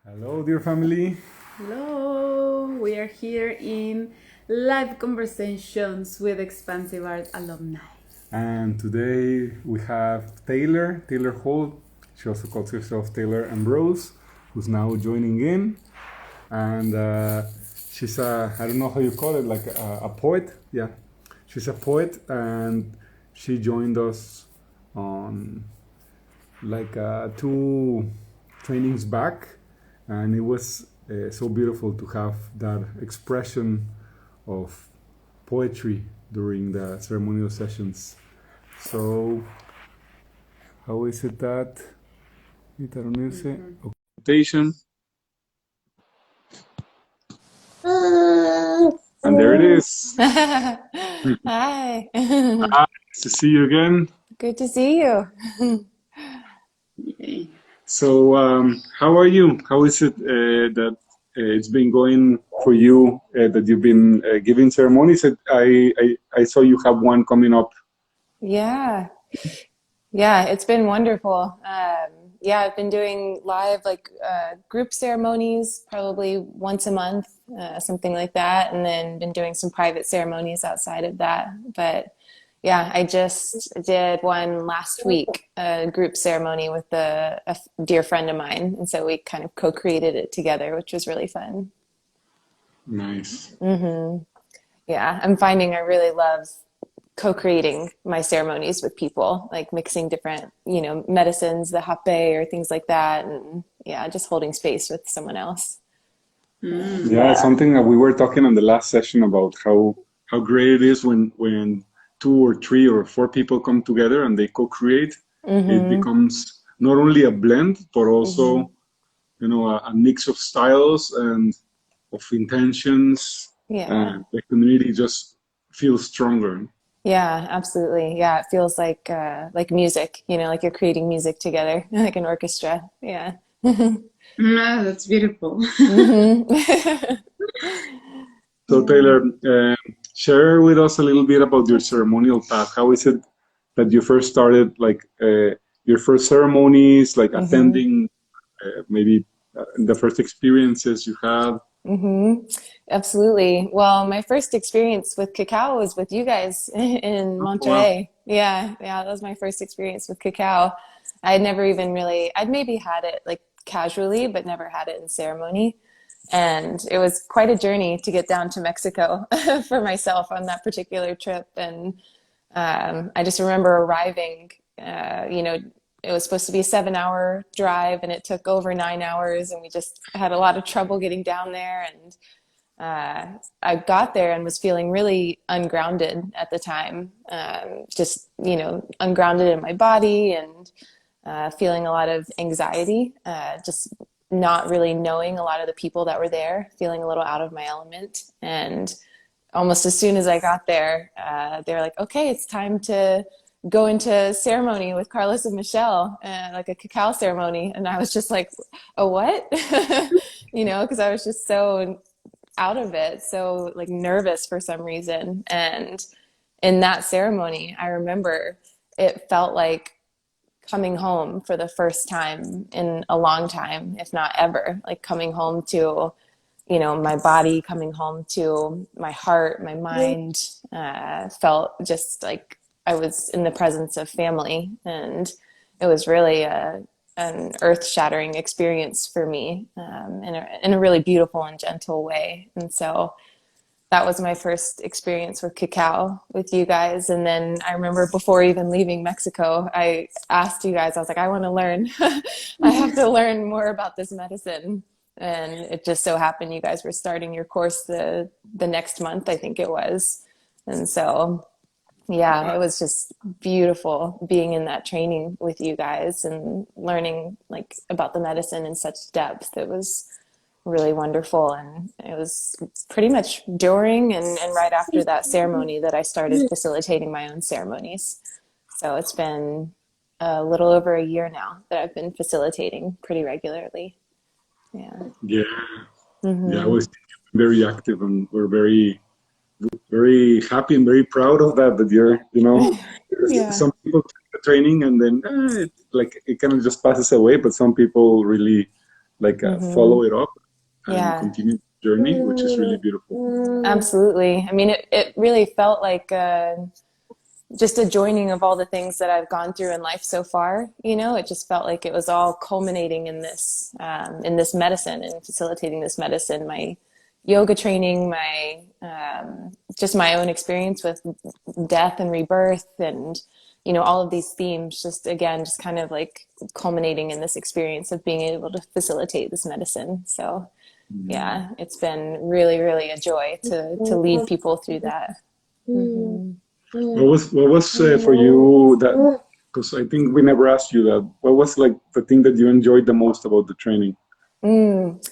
Hello, dear family. Hello, we are here in live conversations with Expansive Art alumni. And today we have Taylor Holt. She also calls herself Taylor Ambrose, who's now joining in. And she's I don't know how you call it, like a poet. Yeah, she's a poet, and she joined us on like two trainings back, and it was so beautiful to have that expression of poetry during the ceremonial sessions. So, how is it that guitar music? Occultation. And there it is. Hi. Nice to see you again. Good to see you. So, how are you? How is it that it's been going for you? That you've been giving ceremonies. I saw you have one coming up. Yeah. Yeah, it's been wonderful. Yeah, I've been doing live group ceremonies probably once a month, something like that, and then been doing some private ceremonies outside of that. But yeah, I just did one last week, a group ceremony with a dear friend of mine, and so we kind of co-created it together, which was really fun. Nice. Yeah, I'm finding I really love co-creating my ceremonies with people, like mixing different, medicines, the hape or things like that. And yeah, just holding space with someone else. Yeah, something that we were talking on the last session about how great it is when two or three or four people come together and they co-create. It Mm-hmm. becomes not only a blend, but Mm-hmm. also a mix of styles and of intentions. Yeah. The community just feels stronger. Yeah, absolutely. Yeah, it feels like music, like you're creating music together, like an orchestra. Yeah. Ah, that's beautiful. Mm-hmm. So Yeah. Taylor, share with us a little bit about your ceremonial path. How is it that you first started, like your first ceremonies, like Mm-hmm. attending, maybe the first experiences you had? Mm-hmm. Absolutely. Well, my first experience with cacao was with you guys in Oh, wow. Monterey. Yeah, that was my first experience with cacao. I had never even really, I'd maybe had it like casually, but never had it in ceremony. And it was quite a journey to get down to Mexico for myself on that particular trip. And I just remember arriving, it was supposed to be a 7 hour drive and it took over 9 hours. And we just had a lot of trouble getting down there. And I got there and was feeling really ungrounded at the time. Just, ungrounded in my body and feeling a lot of anxiety, just not really knowing a lot of the people that were there, feeling a little out of my element. And almost as soon as I got there, they were like, okay, it's time to go into ceremony with Carlos and Michelle, like a cacao ceremony. And I was just like, a what? Because I was just so out of it, so like nervous for some reason. And in that ceremony, I remember it felt like coming home for the first time in a long time, if not ever, like coming home to my body, coming home to my heart, my mind. Felt just like I was in the presence of family, and it was really an earth-shattering experience for me, in a really beautiful and gentle way. And so that was my first experience with cacao with you guys. And then I remember before even leaving Mexico, I asked you guys, I was like, I want to learn. I have to learn more about this medicine. And it just so happened you guys were starting your course the next month, I think it was. And so yeah, it was just beautiful being in that training with you guys and learning like about the medicine in such depth. It was really wonderful. And it was pretty much during and right after that ceremony that I started facilitating my own ceremonies. So it's been a little over a year now that I've been facilitating pretty regularly. Yeah. Yeah, yeah, I Mm-hmm. was very active, and we're very happy and very proud of that. That Yeah. some people take the training and then like it kind of just passes away, but some people really like Mm-hmm. follow it up and Yeah, continue the journey, which is really beautiful. absolutely. I mean, it really felt like just a joining of all the things that I've gone through in life so far. You know, it just felt like it was all culminating in this medicine and facilitating this medicine. My yoga training, my just my own experience with death and rebirth, and you know, all of these themes. Just again, just kind of like culminating in this experience of being able to facilitate this medicine. So yeah, it's been really, really a joy to lead people through that. Mm-hmm. What was for you that? Because I think we never asked you that. What was like the thing that you enjoyed the most about the training? Mm.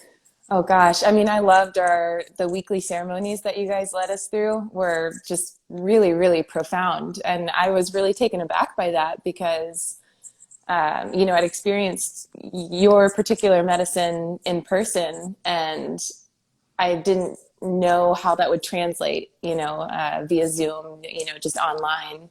Oh gosh, I mean, I loved the weekly ceremonies that you guys led us through were just really, really profound, and I was really taken aback by that because you know, I'd experienced your particular medicine in person, and I didn't know how that would translate, you know, via Zoom, you know, just online,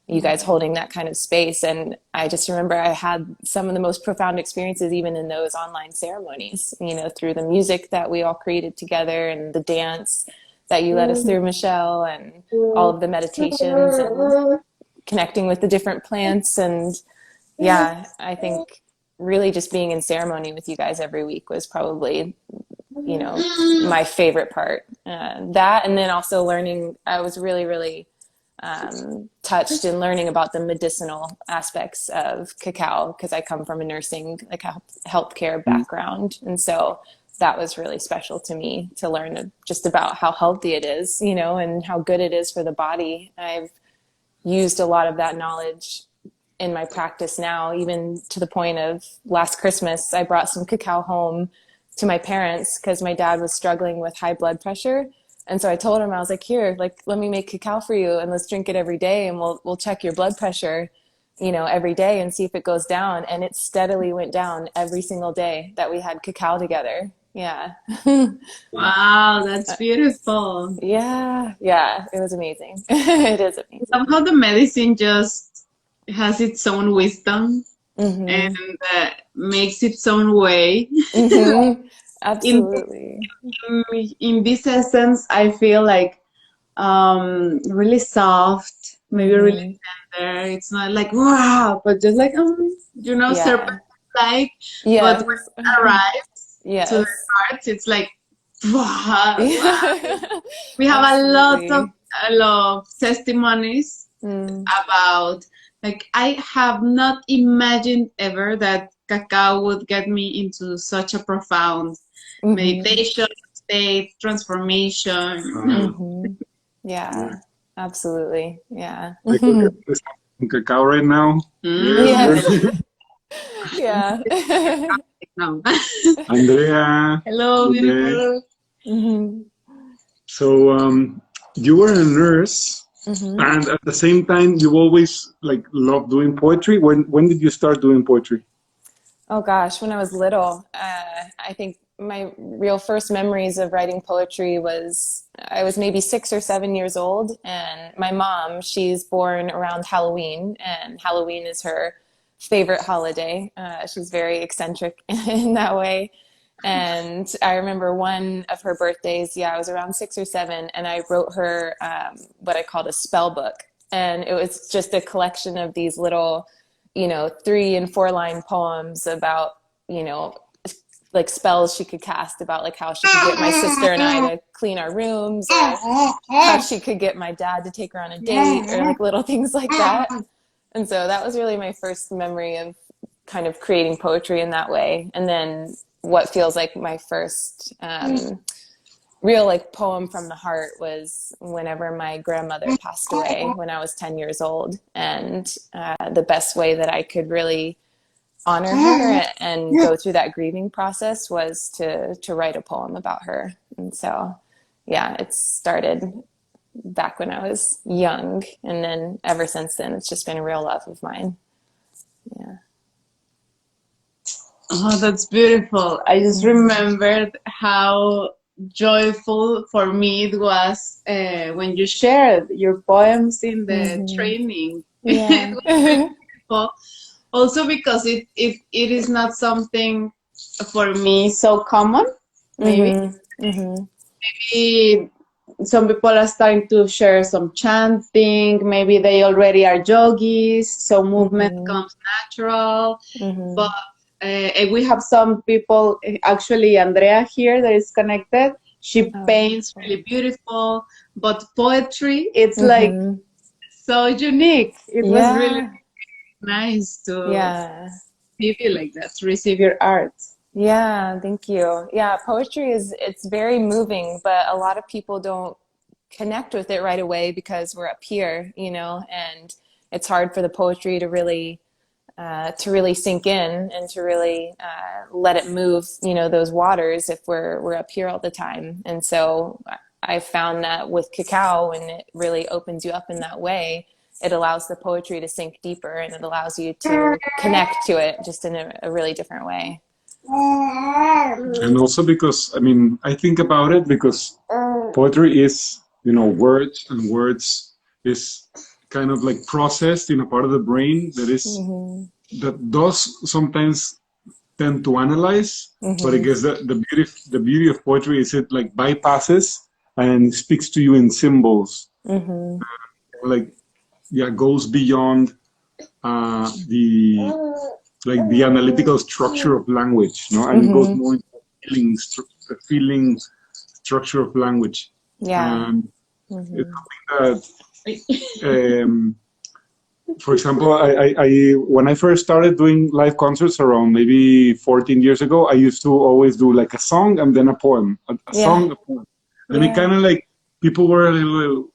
you guys holding that kind of space. And I just remember I had some of the most profound experiences even in those online ceremonies, you know, through the music that we all created together and the dance that you led us through, Michelle, and all of the meditations and connecting with the different plants. And yeah, I think really just being in ceremony with you guys every week was probably, you know, my favorite part. That, and then also learning, I was really, really touched in learning about the medicinal aspects of cacao because I come from a nursing, like a healthcare background. And so that was really special to me to learn just about how healthy it is, you know, and how good it is for the body. I've used a lot of that knowledge in my practice now, even to the point of last Christmas, I brought some cacao home to my parents because my dad was struggling with high blood pressure. And so I told him, I was like, here, like, let me make cacao for you and let's drink it every day. And we'll check your blood pressure, you know, every day and see if it goes down. And it steadily went down every single day that we had cacao together. Yeah. Wow, that's beautiful. Yeah. Yeah. It was amazing. It is amazing. Somehow the medicine just has its own wisdom and Mm-hmm. makes its own way. Mm-hmm. In, Absolutely. in this essence, I feel like really soft, maybe really Mm-hmm. tender. It's not like wow, but just like Yeah. serpent like. But when Yes. it arrives to the Yes. heart, it's like wow, wow. Yeah. We have Absolutely. a lot of testimonies Mm. about like I have not imagined ever that cacao would get me into such a profound Mm-hmm. meditation state, transformation. Mm-hmm. Yeah. Yeah. Absolutely. Yeah. I could get this cacao right now. Yes, Mm, Yes. good. Yeah. no. Andrea, Hello, good day. beautiful. Mm-hmm. So, you were a nurse, Mm-hmm. and at the same time, you always like loved doing poetry. When did you start doing poetry? Oh gosh, when I was little, I think my real first memories of writing poetry was I was maybe 6 or 7 years old, and my mom, she's born around Halloween, and Halloween is her favorite holiday. She's very eccentric in that way. And I remember one of her birthdays, yeah, I was around 6 or 7, and I wrote her what I called a spell book. And it was just a collection of these little, you know, 3 and 4 line poems about, you know, like spells she could cast about like how she could get my sister and I to clean our rooms, or how she could get my dad to take her on a date, or like little things like that. And so that was really my first memory of kind of creating poetry in that way. And then what feels like my first real like poem from the heart was whenever my grandmother passed away when I was 10 years old. And the best way that I could really honor her and go through that grieving process was to write a poem about her. And so, yeah, it started back when I was young. And then ever since then, it's just been a real love of mine. Yeah. Oh, that's beautiful. I just remembered how joyful for me it was when you shared your poems in the Mm-hmm. training. It Yeah. was really beautiful. Also because it is not something for me so common. Maybe. Maybe some people are starting to share some chanting. Maybe they already are yogis, so movement comes natural. But we have some people, actually Andrea here that is connected. She paints really beautiful, but poetry, it's like so unique. It was really nice to receive you like that, to receive your art. Yeah, thank you. Yeah, poetry it's very moving, but a lot of people don't connect with it right away because we're up here, you know, and it's hard for the poetry to really sink in and to really let it move, you know, those waters if we're up here all the time. And so I found that with cacao, when it really opens you up in that way, it allows the poetry to sink deeper and it allows you to connect to it just in a really different way. And also because, I mean, I think about it because poetry is, you know, words, and words is kind of like processed in a part of the brain that is that does sometimes tend to analyze, but I guess the beauty of poetry is it like bypasses and speaks to you in symbols, like goes beyond the analytical structure of language, no, and it goes more into the feeling structure of language. And it's something that, for example, I when I first started doing live concerts around maybe 14 years ago, I used to always do like a song and then a poem, a song, a poem. And it kind of like people were a little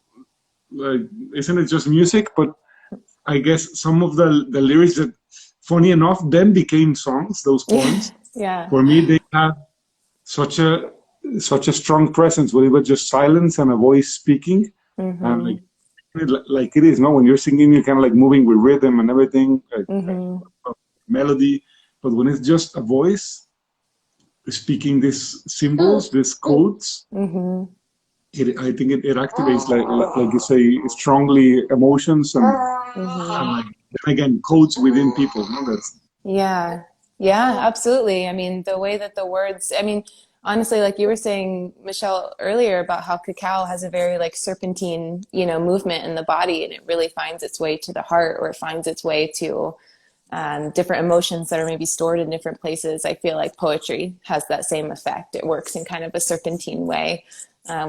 like, isn't it just music? But I guess some of the lyrics that, funny enough, then became songs. Those poems, for me, they had such a strong presence. Where it was just silence and a voice speaking, and like it is. No, when you're singing, you're kind of like moving with rhythm and everything, like melody. But when it's just a voice speaking these symbols, these codes, I think it activates, like you say, strongly emotions and like, then again, codes within people. No? That's Absolutely. I mean, the way that the words, I mean, honestly, like you were saying, Michelle, earlier about how cacao has a very like serpentine, you know, movement in the body, and it really finds its way to the heart, or it finds its way to different emotions that are maybe stored in different places. I feel like poetry has that same effect. It works in kind of a serpentine way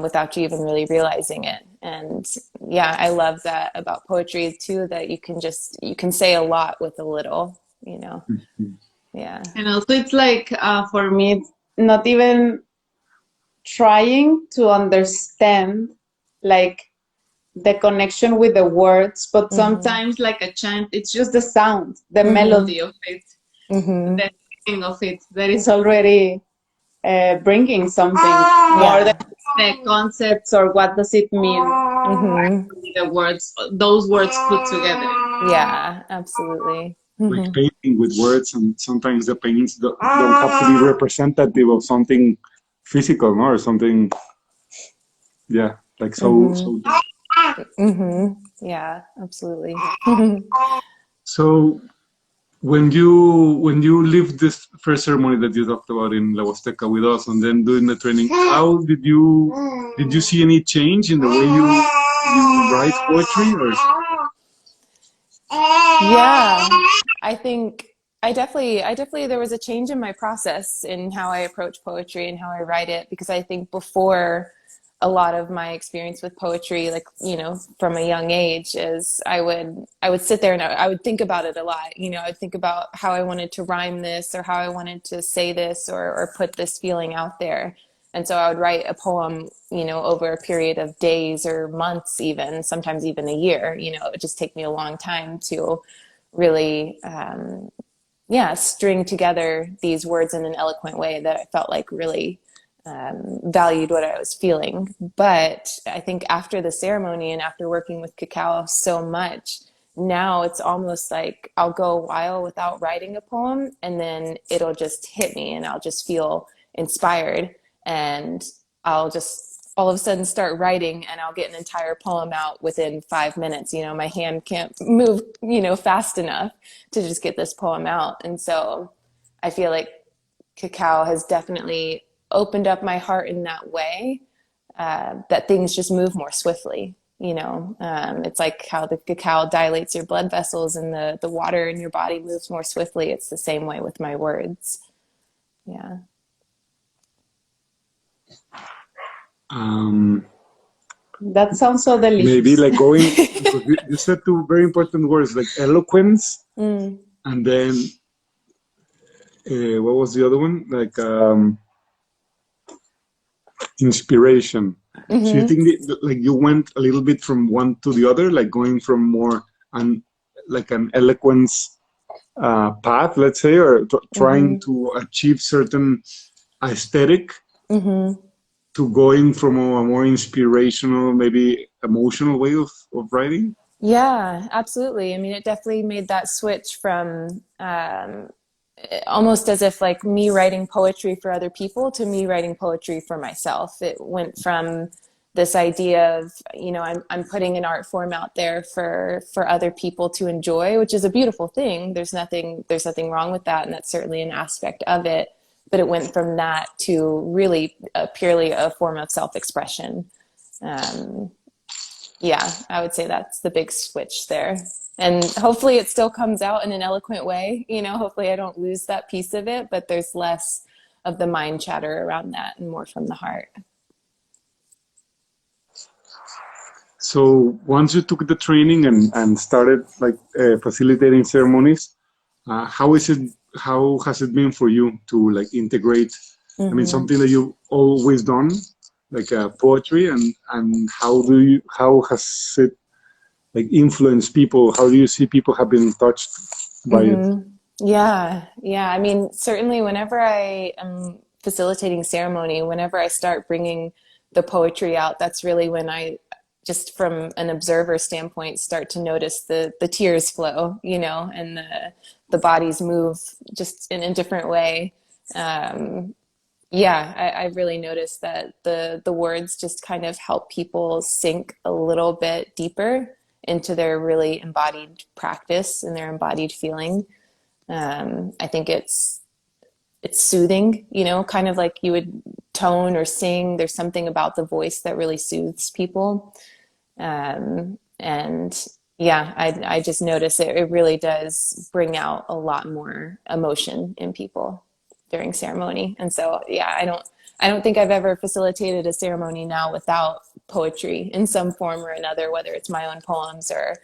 without you even really realizing it. And yeah, I love that about poetry too, that you can say a lot with a little, you know. Yeah. And also it's like, for me, it's not even trying to understand like the connection with the words, but sometimes like a chant, it's just the sound, the melody of it, the feeling of it that is already bringing something more than the concepts or what does it mean. The words, those words put together. Yeah, absolutely. like painting with words, and sometimes the paintings don't have to be representative of something physical, no, or something. Yeah, like so. Yeah, absolutely. So when you lived this first ceremony that you talked about in La Huasteca with us, and then doing the training, how did you see any change in the way you write poetry, or? Yeah, I think I definitely there was a change in my process in how I approach poetry and how I write it, because I think before, a lot of my experience with poetry, like, you know, from a young age, is I would sit there and I would think about it a lot. You know, I'd think about how I wanted to rhyme this, or how I wanted to say this, or put this feeling out there. And so I would write a poem, you know, over a period of days or months, even sometimes even a year. You know, it would just take me a long time to really, string together these words in an eloquent way that I felt like really valued what I was feeling. But I think after the ceremony and after working with cacao so much, now it's almost like I'll go a while without writing a poem, and then it'll just hit me and I'll just feel inspired, and I'll just all of a sudden start writing, and I'll get an entire poem out within 5 minutes. You know, my hand can't move, you know, fast enough to just get this poem out. And so I feel like cacao has definitely opened up my heart in that way, that things just move more swiftly. It's like how the cacao dilates your blood vessels and the water in your body moves more swiftly. It's the same way with my words. Yeah. That sounds so delicious. Maybe like going, because you said two very important words, like eloquence, and then what was the other one? Like inspiration. So you think that, like you went a little bit from one to the other, like going from more like an eloquence path, let's say, or trying to achieve certain aesthetic, to going from a more inspirational, maybe emotional way of writing? Yeah, absolutely. I mean, it definitely made that switch from almost as if like me writing poetry for other people to me writing poetry for myself. It went from this idea of, I'm putting an art form out there for other people to enjoy, which is a beautiful thing. There's nothing wrong with that, and that's certainly an aspect of it. But it went from that to really purely a form of self-expression. Yeah, I would say that's the big switch there. And hopefully it still comes out in an eloquent way. Hopefully I don't lose that piece of it, but there's less of the mind chatter around that and more from the heart. So once you took the training and started like facilitating ceremonies, how has it been for you to like integrate? I mean, something that you've always done, like poetry, and how has it like influenced people? How do you see people have been touched by it? Yeah. I mean, certainly whenever I am facilitating ceremony, whenever I start bringing the poetry out, that's really when I, just from an observer standpoint, start to notice the tears flow, and the bodies move just in a different way. I really noticed that the words just kind of help people sink a little bit deeper into their really embodied practice and their embodied feeling. I think it's soothing, kind of like you would tone or sing. There's something about the voice that really soothes people. I just notice it really does bring out a lot more emotion in people during ceremony. And so, I don't think I've ever facilitated a ceremony now without poetry in some form or another, whether it's my own poems or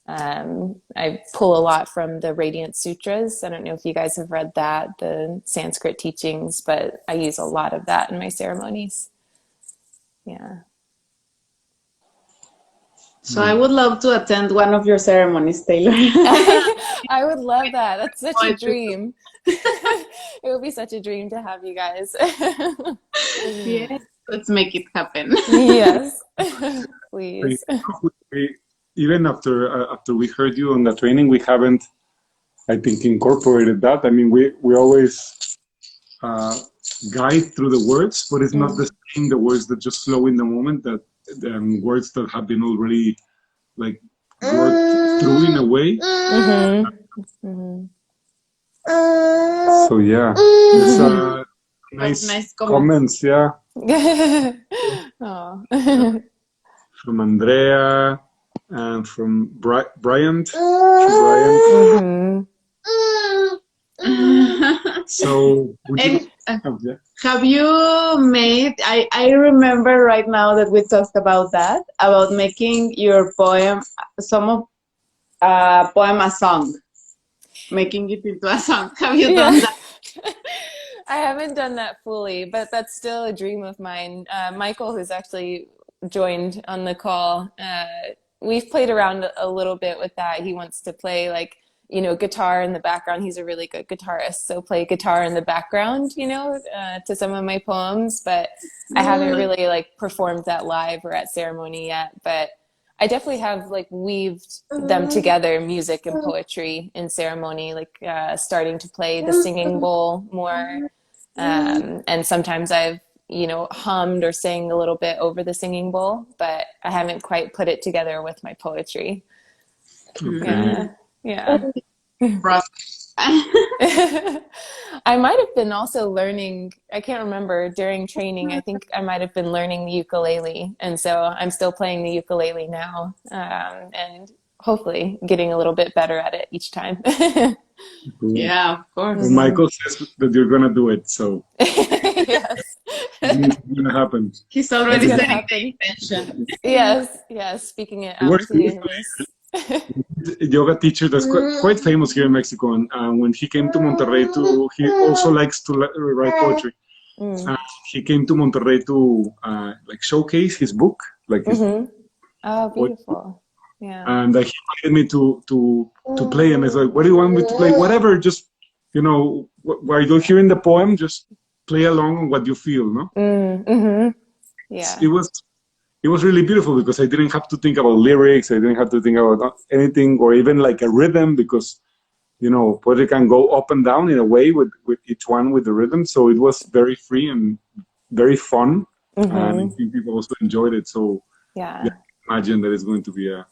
I pull a lot from the Radiant Sutras. I don't know if you guys have read that, the Sanskrit teachings, but I use a lot of that in my ceremonies. Yeah. So I would love to attend one of your ceremonies, Taylor. I would love that. That's such a dream. It would be such a dream to have you guys. Yes, let's make it happen. Yes, please. Even after we heard you on the training, we haven't, I think, incorporated that. I mean, we always guide through the words, but it's not the same, the words that just flow in the moment, that words that have been already like worked through in a way. So yeah, it's nice comments. Yeah. Oh. From Andrea and from Bryant. So have you made, I remember right now that we talked about that, about making your poem, poem a song, making it into a song. Have you done that? I haven't done that fully, but that's still a dream of mine. Michael, who's actually joined on the call, we've played around a little bit with that. He wants to play guitar in the background. He's a really good guitarist, so play guitar in the background, to some of my poems, but I haven't really performed that live or at ceremony yet. But I definitely have weaved them together, music and poetry in ceremony, starting to play the singing bowl more. And sometimes I've, hummed or sang a little bit over the singing bowl, but I haven't quite put it together with my poetry. Okay. Yeah. I might have been also learning, I can't remember, during training, I think I might have been learning the ukulele. And so I'm still playing the ukulele now, and hopefully getting a little bit better at it each time. Cool. Yeah, of course. Well, Michael says that you're gonna do it, so Yes. it's gonna happen. He's It's already gonna setting happen. the intention. Yes, yes, speaking it It out works into the universe. a yoga teacher that's quite famous here in Mexico, and when he came to Monterrey he also likes to write poetry. Mm. He came to Monterrey to like showcase his book, like his Oh, poetry. beautiful. Yeah. And he invited me to play, and I was like, "What do you want me to play? Whatever, just while you're hearing the poem, just play along on what you feel, no?" Yeah. It was really beautiful because I didn't have to think about lyrics. I didn't have to think about anything or even like a rhythm because, poetry can go up and down in a way with each one with the rhythm. So it was very free and very fun. And I think people also enjoyed it. So Yeah. imagine that it's going to be a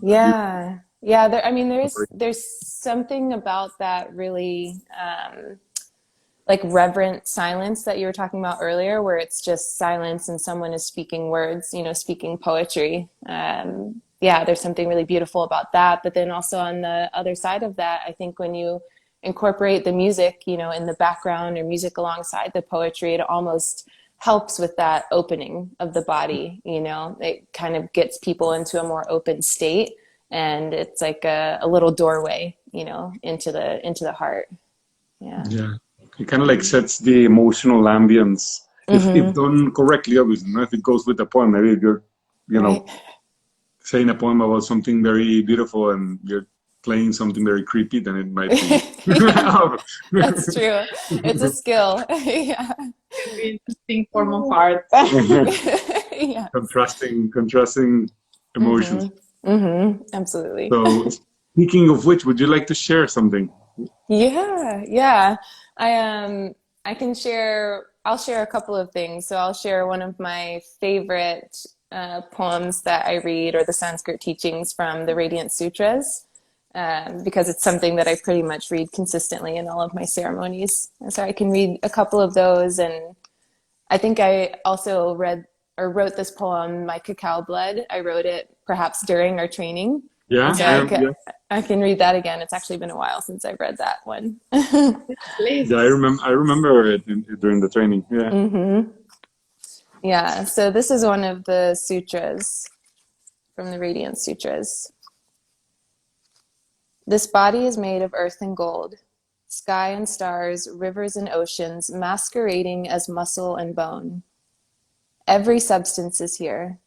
Yeah. Yeah. I mean, there's something about that really, like reverent silence that you were talking about earlier, where it's just silence and someone is speaking words, speaking poetry. Yeah, there's something really beautiful about that. But then also on the other side of that, I think when you incorporate the music, in the background or music alongside the poetry, it almost helps with that opening of the body. It kind of gets people into a more open state, and it's like a little doorway, into the heart. Yeah. Yeah. It kind of like sets the emotional ambience if done correctly, obviously. If it goes with the poem, maybe if you're, Right. saying a poem about something very beautiful and you're playing something very creepy, then it might be. That's true. It's a skill. Yeah. It'd be interesting form of art. Yeah. Contrasting emotions. Absolutely. So, speaking of which, would you like to share something? Yeah. I can share. I'll share a couple of things. So I'll share one of my favorite poems that I read, or the Sanskrit teachings from the Radiant Sutras, because it's something that I pretty much read consistently in all of my ceremonies. And so I can read a couple of those. And I think I also read or wrote this poem, My Cacao Blood. I wrote it perhaps during our training. Yeah, So I can read that again. It's actually been a while since I've read that one. Please. Yeah, I remember it during the training. Yeah. Yeah, so this is one of the sutras from the Radiant Sutras. This body is made of earth and gold, sky and stars, rivers and oceans, masquerading as muscle and bone. Every substance is here.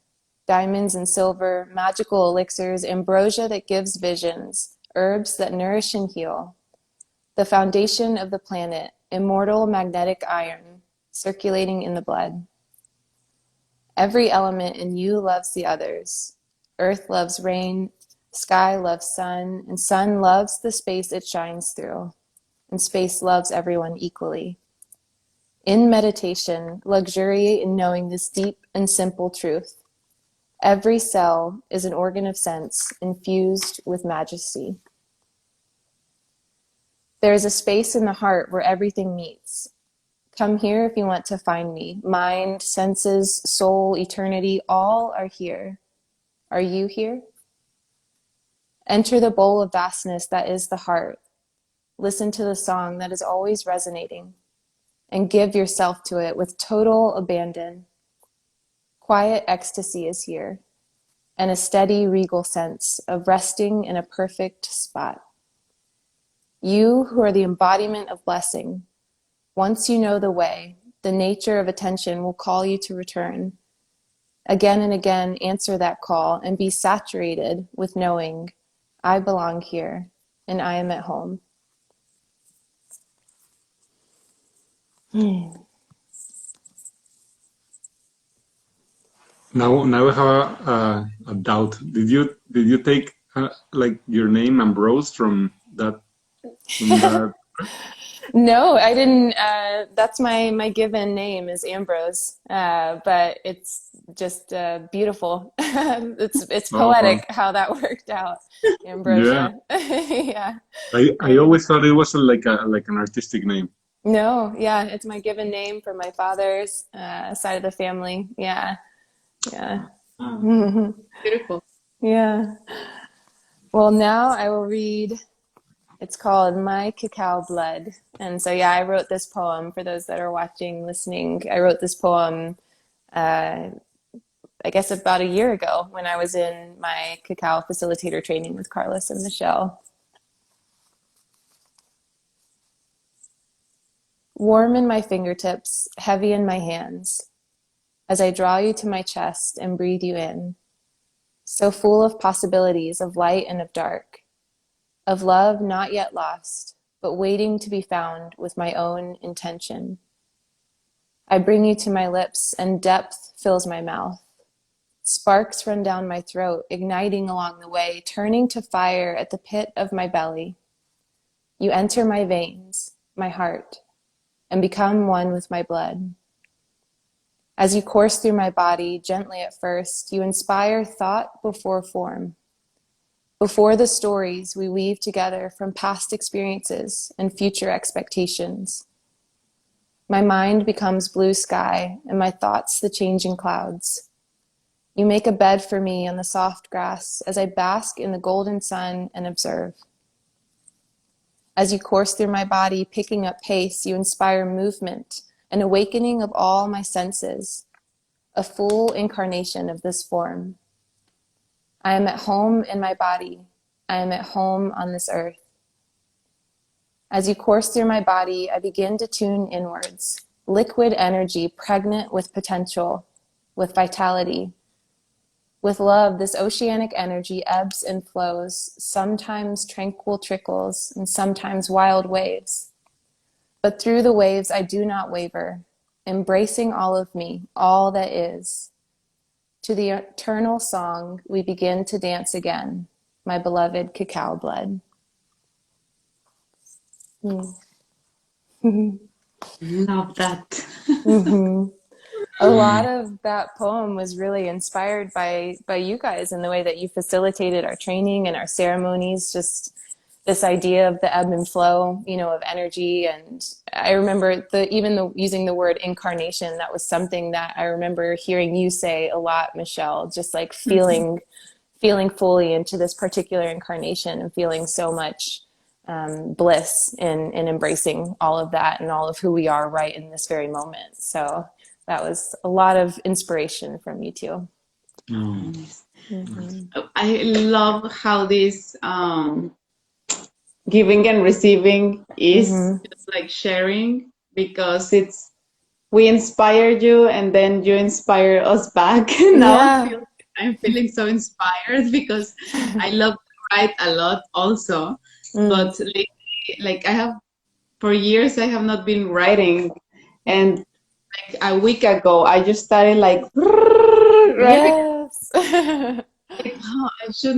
Diamonds and silver, magical elixirs, ambrosia that gives visions, herbs that nourish and heal. The foundation of the planet, immortal magnetic iron, circulating in the blood. Every element in you loves the others. Earth loves rain, sky loves sun, and sun loves the space it shines through, and space loves everyone equally. In meditation, luxuriate in knowing this deep and simple truth. Every cell is an organ of sense infused with majesty. There is a space in the heart where everything meets. Come here if you want to find me. Mind, senses, soul, eternity, all are here. Are you here? Enter the bowl of vastness that is the heart. Listen to the song that is always resonating, and give yourself to it with total abandon. Quiet ecstasy is here, and a steady, regal sense of resting in a perfect spot. You who are the embodiment of blessing, once you know the way, the nature of attention will call you to return. Again and again, answer that call and be saturated with knowing I belong here and I am at home. Now I have a doubt. Did you take like your name Ambrose from that? No, I didn't. That's my given name is Ambrose, but it's just beautiful. It's Oh, poetic how that worked out, yeah. Ambrosia. Yeah. I Uh, always thought it was like an artistic name. no, yeah, it's my given name from my father's side of the family. Yeah, yeah. Oh, beautiful. Yeah. Well, now I will read. It's called My Cacao Blood. And so, yeah, I wrote this poem for those that are watching, listening. I wrote this poem, uh, I guess, about a year ago when I was in my cacao facilitator training with Carlos and Michelle. Warm in my fingertips, heavy in my hands, as I draw you to my chest and breathe you in, so full of possibilities of light and of dark, of love not yet lost, but waiting to be found with my own intention. I bring you to my lips, and depth fills my mouth. Sparks run down my throat, igniting along the way, turning to fire at the pit of my belly. You enter my veins, my heart, and become one with my blood. As you course through my body, gently at first, you inspire thought before form. Before the stories we weave together from past experiences and future expectations. My mind becomes blue sky, and my thoughts the changing clouds. You make a bed for me on the soft grass as I bask in the golden sun and observe. As you course through my body, picking up pace, you inspire movement, an awakening of all my senses, a full incarnation of this form. I am at home in my body. I am at home on this earth. As you course through my body, I begin to tune inwards, liquid energy pregnant with potential, with vitality. With love, this oceanic energy ebbs and flows, sometimes tranquil trickles and sometimes wild waves. But through the waves, I do not waver, embracing all of me, all that is. To the eternal song, we begin to dance again, my beloved cacao blood. Love that. Mm-hmm. A lot of that poem was really inspired by you guys and the way that you facilitated our training and our ceremonies, just this idea of the ebb and flow, of energy. And I remember using the word incarnation. That was something that I remember hearing you say a lot, Michelle, just like feeling fully into this particular incarnation and feeling so much bliss in embracing all of that and all of who we are right in this very moment. So that was a lot of inspiration from you two. Nice. Mm-hmm. I love how this giving and receiving is Mm-hmm. just like sharing, because we inspired you and then you inspire us back. Now Yeah. I'm feeling so inspired because I love to write a lot also, Mm. but lately, like for years I have not been writing, and like a week ago I just started like writing. Yes. Like, oh, I should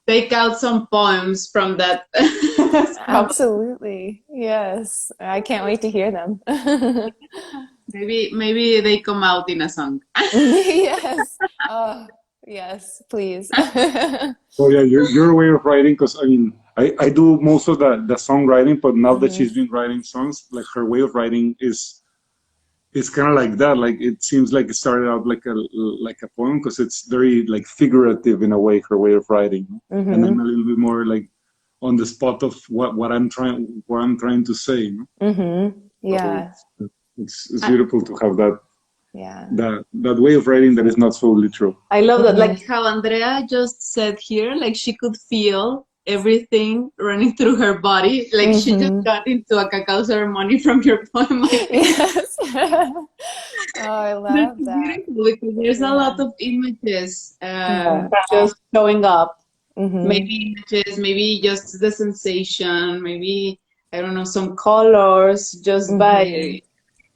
take out some poems from that. Absolutely. Yes. I can't wait to hear them. Maybe they come out in a song. Yes. Oh, yes, please. Oh yeah, your way of writing, because I mean, I do most of the songwriting, but now that Hmm. she's been writing songs, like her way of writing is kind of like that. Like it seems like it started out like a poem because it's very like figurative in a way, her way of writing, and I'm Hmm. a little bit more like on the spot of what I'm trying to say. Hmm. So Yeah. it's I, beautiful to have Yeah. that way of writing that is not so literal. I love that. Hmm. Like how Andrea just said here, like she could feel everything running through her body. Like she just Hmm. got into a cacao ceremony from your poem, I think. Yes. Oh, I That's love that. beautiful because there's a lot Yeah. of images Yeah. just showing up. Hmm. Maybe images, maybe just the sensation, maybe, I don't know, some colors just Hmm. by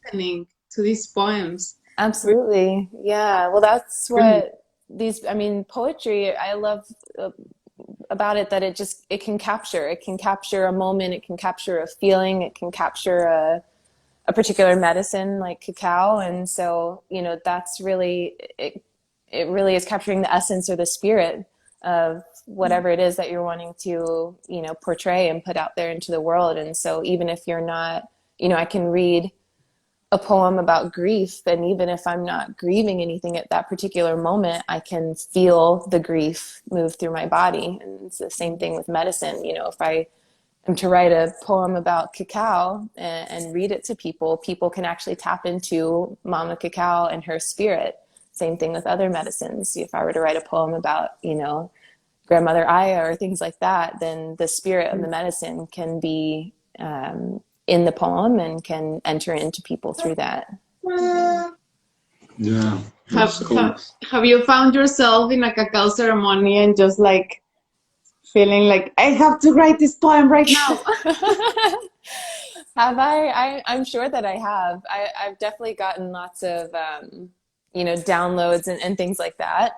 listening to these poems. Absolutely. Yeah. Well, that's Really. what I mean, poetry, I love about it that it can capture a moment, it can capture a feeling, it can capture a particular medicine like cacao. And so, that's really, it really is capturing the essence or the spirit of whatever it is that you're wanting to, portray and put out there into the world. And so even if you're not, I can read a poem about grief, and even if I'm not grieving anything at that particular moment, I can feel the grief move through my body. And it's the same thing with medicine. If I am to write a poem about cacao and read it to people, people can actually tap into Mama Cacao and her spirit. Same thing with other medicines. If I were to write a poem about, Grandmother Aya or things like that, then the spirit of the medicine can be in the poem and can enter into people through that. Yeah. Have you found yourself in a cacao ceremony and just like feeling like I have to write this poem right now? Have I? I'm sure that I have. I've definitely gotten lots of downloads and things like that,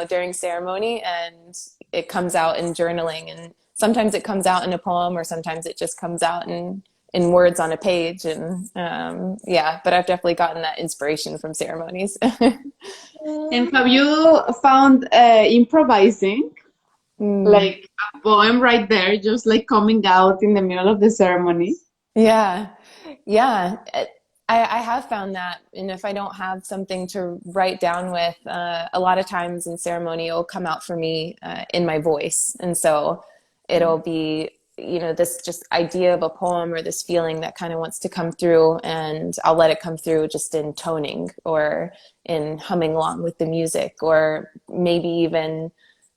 during ceremony, and it comes out in journaling, and sometimes it comes out in a poem, or sometimes it just comes out in words on a page. And but I've definitely gotten that inspiration from ceremonies. And have you found improvising, like a poem right there, just like coming out in the middle of the ceremony? Yeah. I have found that. And if I don't have something to write down with, a lot of times in ceremony, it'll come out for me in my voice. And so it'll be, this just idea of a poem or this feeling that kind of wants to come through, and I'll let it come through just in toning or in humming along with the music, or maybe even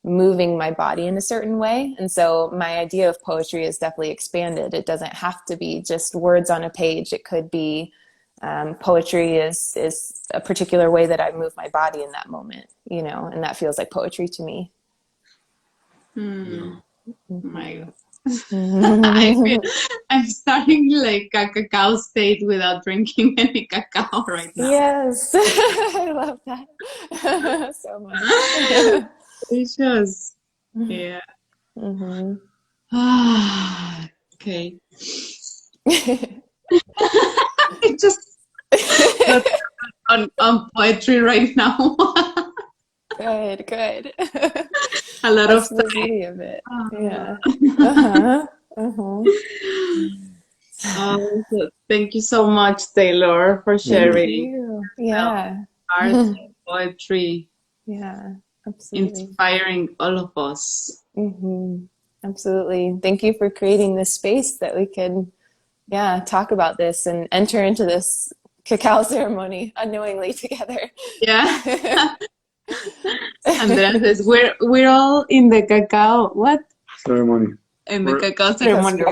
moving my body in a certain way. And so my idea of poetry is definitely expanded. It doesn't have to be just words on a page. It could be poetry is a particular way that I move my body in that moment, and that feels like poetry to me. My God. I'm starting like a cacao state without drinking any cacao right now. Yes, I love that so much. Delicious. Yeah. Okay. I just on poetry right now. Good. A lot That's of the beauty of it. Yeah. So thank you so much, Taylor, for sharing Yeah. art and poetry. Yeah, absolutely. Inspiring all of us. Absolutely. Thank you for creating this space that we can, talk about this and enter into this cacao ceremony unknowingly together. Yeah. Andrea says we're all in the cacao. What? Ceremony. In the cacao ceremony.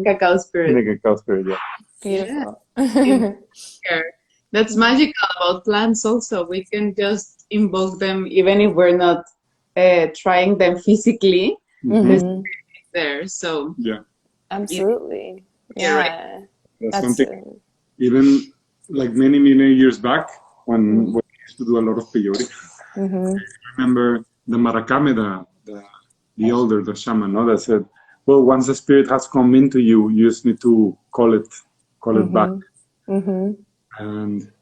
Cacao spirit. In the cacao spirit, yeah. Beautiful. Yeah. That's magical about plants also. We can just invoke them even if we're not trying them physically. The spirit is there. So yeah. Absolutely. Yeah. Yeah. That's something even like many years back when we used to do a lot of peyote. I remember the maracame, the elder, the shaman, no, that said, well, once the spirit has come into you, you just need to call it back. And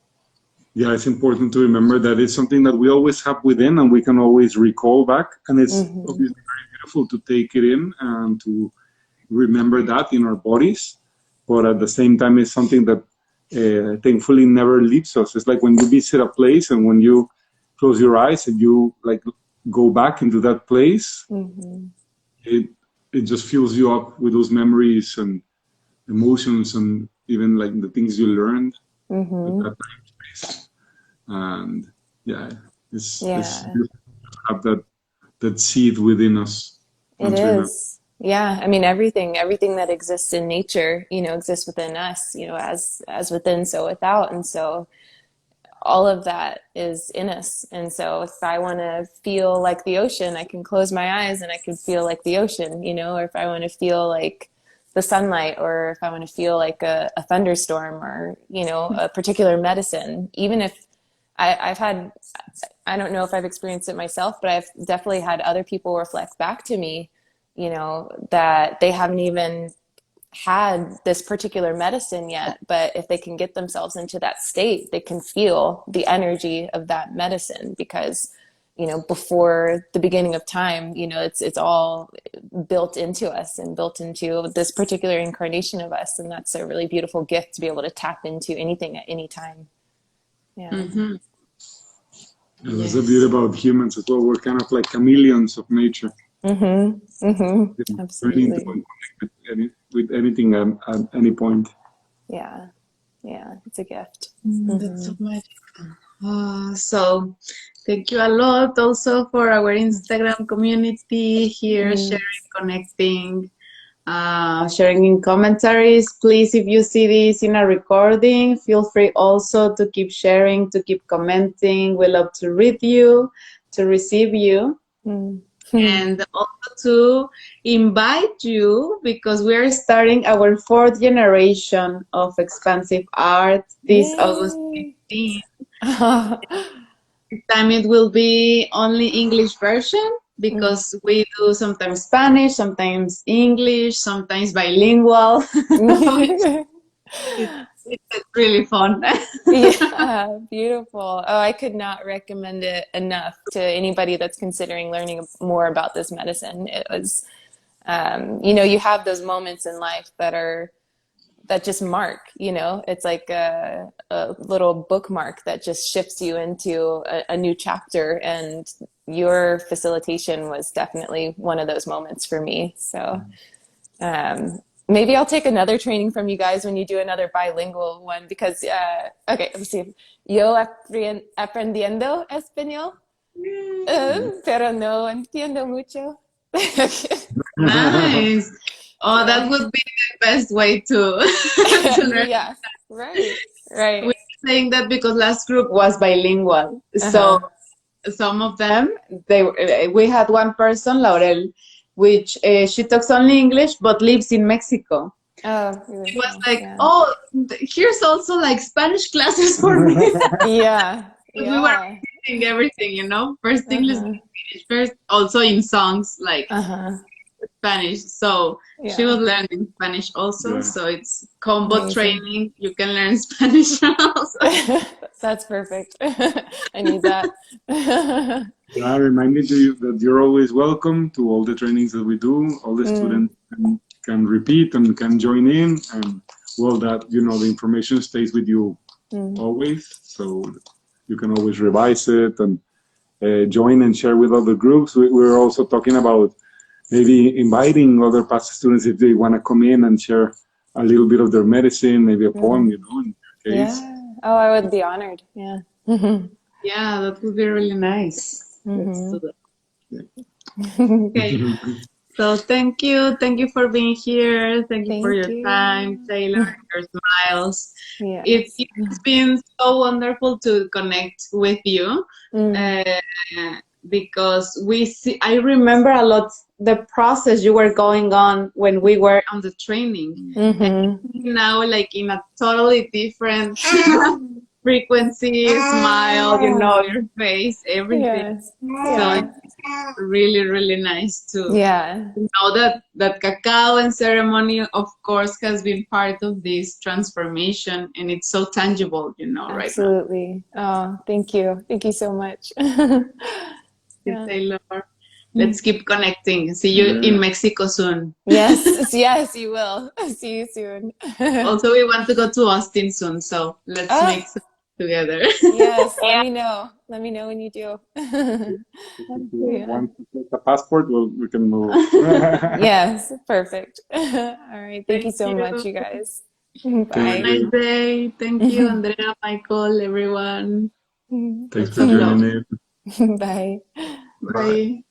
yeah, it's important to remember that it's something that we always have within and we can always recall back. And it's obviously very beautiful to take it in and to remember that in our bodies. But at the same time, it's something that thankfully never leaves us. It's like when you visit a place and when you close your eyes and you like go back into that place, it just fills you up with those memories and emotions and even like the things you learned at that time space. And it's beautiful to have that seed within us. It is. Yeah, I mean, everything that exists in nature, exists within us, as within, so without. And so all of that is in us. And so if I want to feel like the ocean, I can close my eyes and I can feel like the ocean, or if I want to feel like the sunlight, or if I want to feel like a thunderstorm, or, a particular medicine, even if I've had, I don't know if I've experienced it myself, but I've definitely had other people reflect back to me, you know, that they haven't even had this particular medicine yet, but if they can get themselves into that state, they can feel the energy of that medicine because, you know, before the beginning of time, you know, it's all built into us and built into this particular incarnation of us. And that's a really beautiful gift to be able to tap into anything at any time. Yeah. Mm-hmm. And that's the beauty about humans as well. We're kind of like chameleons of nature. Mm-hmm. Mm-hmm. Absolutely. With anything at any point. Yeah. Yeah. It's a gift. That's so magical. So thank you a lot also for our Instagram community here, sharing, connecting, sharing in commentaries. Please, if you see this in a recording, feel free also to keep sharing, to keep commenting. We love to read you, to receive you. And also to invite you, because we're starting our 4th generation of expansive art this August 15th. This time it will be only English version, because we do sometimes Spanish, sometimes English, sometimes bilingual. It's really fun. Yeah, beautiful. Oh, I could not recommend it enough to anybody that's considering learning more about this medicine. It was, you know, you have those moments in life that just mark, you know, it's like a little bookmark that just shifts you into a new chapter. And your facilitation was definitely one of those moments for me. So, maybe I'll take another training from you guys when you do another bilingual one, because, okay, let me see. Yo aprendiendo español, pero no entiendo mucho. Nice. Oh, that would be the best way to learn. Yeah, right. We're saying that because last group was bilingual. So some of them, we had one person, Laurel, which she talks only English but lives in Mexico. Oh, it was like, oh, here's also like Spanish classes for me. Yeah. We were reading everything, you know, first English, Spanish, first also in songs like Spanish. So she was learning Spanish also. So it's combo training. You can learn Spanish also. That's perfect. I need that. I reminded you that you're always welcome to all the trainings that we do. All the students can repeat and can join in, and well, that, you know, the information stays with you always, so you can always revise it and join and share with other groups. We're also talking about maybe inviting other past students if they want to come in and share a little bit of their medicine, maybe a poem, you know, in your case. Yeah. Oh, I would be honored. Yeah. Yeah, that would be really nice. Let's do that. Okay. So thank you for being here. Thank you for your time, Taylor, your smiles. Yeah. It's been so wonderful to connect with you because I remember a lot the process you were going on when we were on the training. And now, like in a totally different frequency, smile, you know, your face, everything. So it's really, really nice to know that Cacao and Ceremony, of course, has been part of this transformation, and it's so tangible, you know, right now. Absolutely. Oh, thank you. Thank you so much. Taylor. Let's keep connecting. See you in Mexico soon. Yes, yes, you will. See you soon. Also, we want to go to Austin soon, so let's make some together. Yes, let me know. Let me know when you do. Want to take a passport? Well, we can move. Yes, perfect. All right. Thank you so much, you guys. Bye. Have a nice day. Thank you, Andrea, Michael, everyone. Thanks for joining in. Bye. Bye.